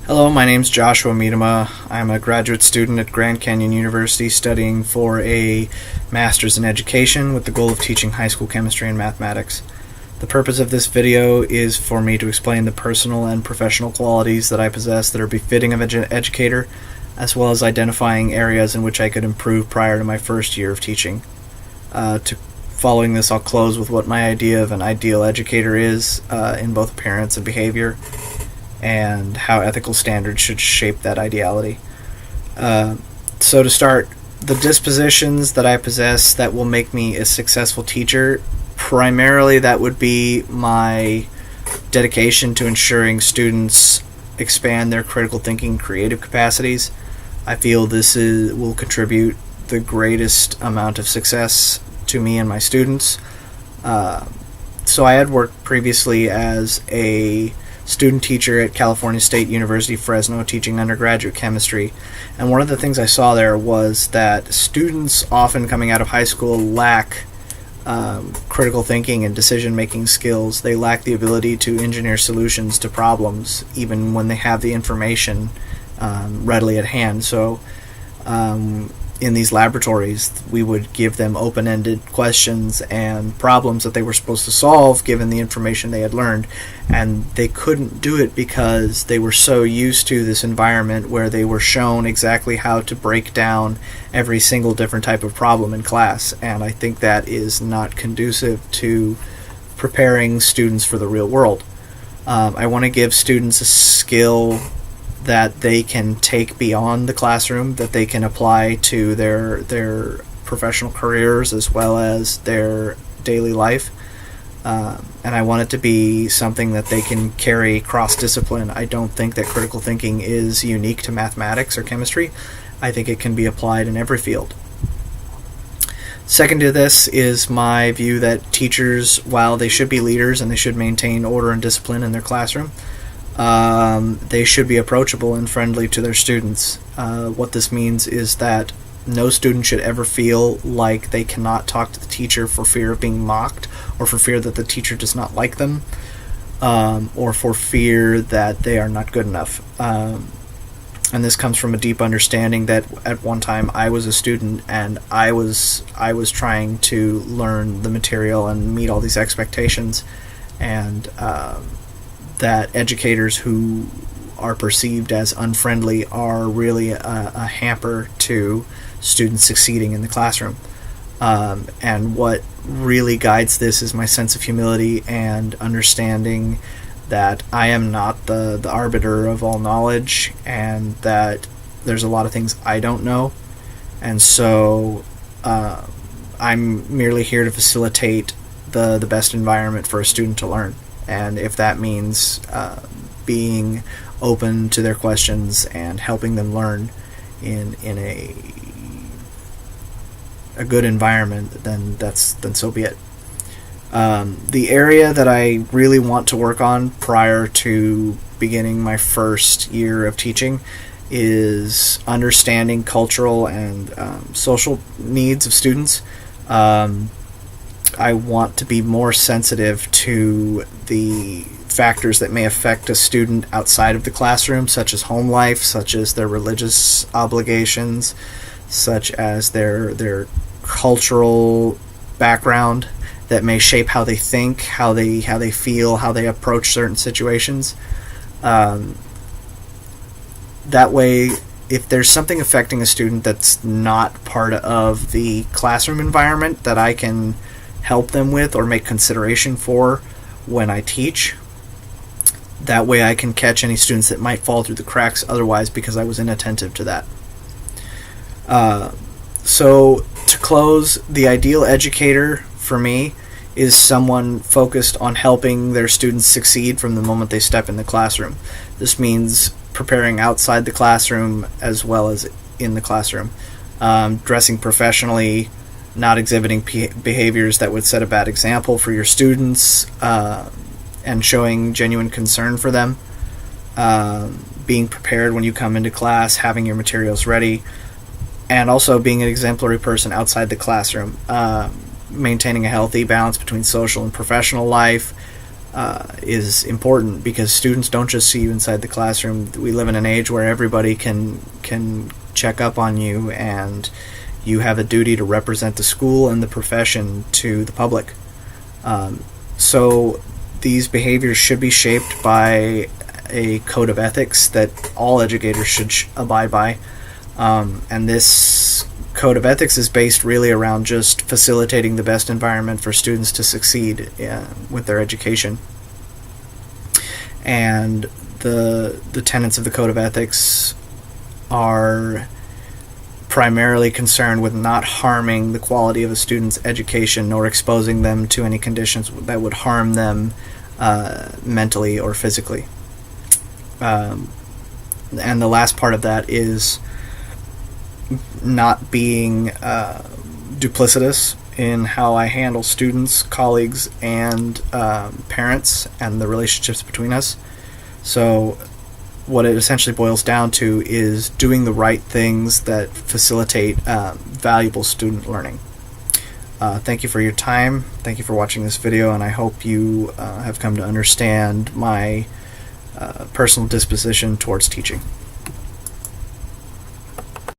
Hello, my name's Joshua Miedema. I'm a graduate student at Grand Canyon University studying for a master's in education with the goal of teaching high school chemistry and mathematics. The purpose of this video is for me to explain the personal and professional qualities that I possess that are befitting of an educator, as well as identifying areas in which I could improve prior to my first year of teaching. Following this, I'll close with what my idea of an ideal educator is in both appearance and behavior, and how ethical standards should shape that ideality. So to start, the dispositions that I possess that will make me a successful teacher, primarily that would be my dedication to ensuring students expand their critical thinking creative capacities. I feel this will contribute the greatest amount of success to me and my students. So I had worked previously as a student teacher at California State University, Fresno, teaching undergraduate chemistry. And one of the things I saw there was that students often coming out of high school lack critical thinking and decision-making skills. They lack the ability to engineer solutions to problems, even when they have the information readily at hand. So in these laboratories, we would give them open-ended questions and problems that they were supposed to solve given the information they had learned, and they couldn't do it because they were so used to this environment where they were shown exactly how to break down every single different type of problem in class. And I think that is not conducive to preparing students for the real world. I want to give students a skill that they can take beyond the classroom, that they can apply to their professional careers as well as their daily life. And I want it to be something that they can carry cross-discipline. I don't think that critical thinking is unique to mathematics or chemistry. I think it can be applied in every field. Second to this is my view that teachers, while they should be leaders and they should maintain order and discipline in their classroom, they should be approachable and friendly to their students. What this means is that no student should ever feel like they cannot talk to the teacher for fear of being mocked, or for fear that the teacher does not like them, or for fear that they are not good enough. And this comes from a deep understanding that at one time I was a student and I was trying to learn the material and meet all these expectations, and that educators who are perceived as unfriendly are really a hamper to students succeeding in the classroom. And what really guides this is my sense of humility and understanding that I am not the arbiter of all knowledge, and that there's a lot of things I don't know. And so I'm merely here to facilitate the best environment for a student to learn. And if that means being open to their questions and helping them learn in a good environment, then so be it. The area that I really want to work on prior to beginning my first year of teaching is understanding cultural and social needs of students. I want to be more sensitive to the factors that may affect a student outside of the classroom, such as home life, such as their religious obligations, such as their cultural background that may shape how they think, how they feel, how they approach certain situations. That way, if there's something affecting a student that's not part of the classroom environment that I can help them with or make consideration for when I teach, that way I can catch any students that might fall through the cracks otherwise because I was inattentive to that. So to close, the ideal educator for me is someone focused on helping their students succeed from the moment they step in the classroom. This means preparing outside the classroom as well as in the classroom, dressing professionally, not exhibiting behaviors that would set a bad example for your students, and showing genuine concern for them, being prepared when you come into class, having your materials ready, and also being an exemplary person outside the classroom, maintaining a healthy balance between social and professional life, is important, because students don't just see you inside the classroom. We live in an age where everybody can check up on you, and you have a duty to represent the school and the profession to the public. So these behaviors should be shaped by a code of ethics that all educators should abide by. And this code of ethics is based really around just facilitating the best environment for students to succeed with their education. And the tenets of the code of ethics are primarily concerned with not harming the quality of a student's education or exposing them to any conditions that would harm them mentally or physically. And the last part of that is not being duplicitous in how I handle students, colleagues, and parents, and the relationships between us. So what it essentially boils down to is doing the right things that facilitate valuable student learning. Thank you for your time. Thank you for watching this video, and I hope you have come to understand my personal disposition towards teaching.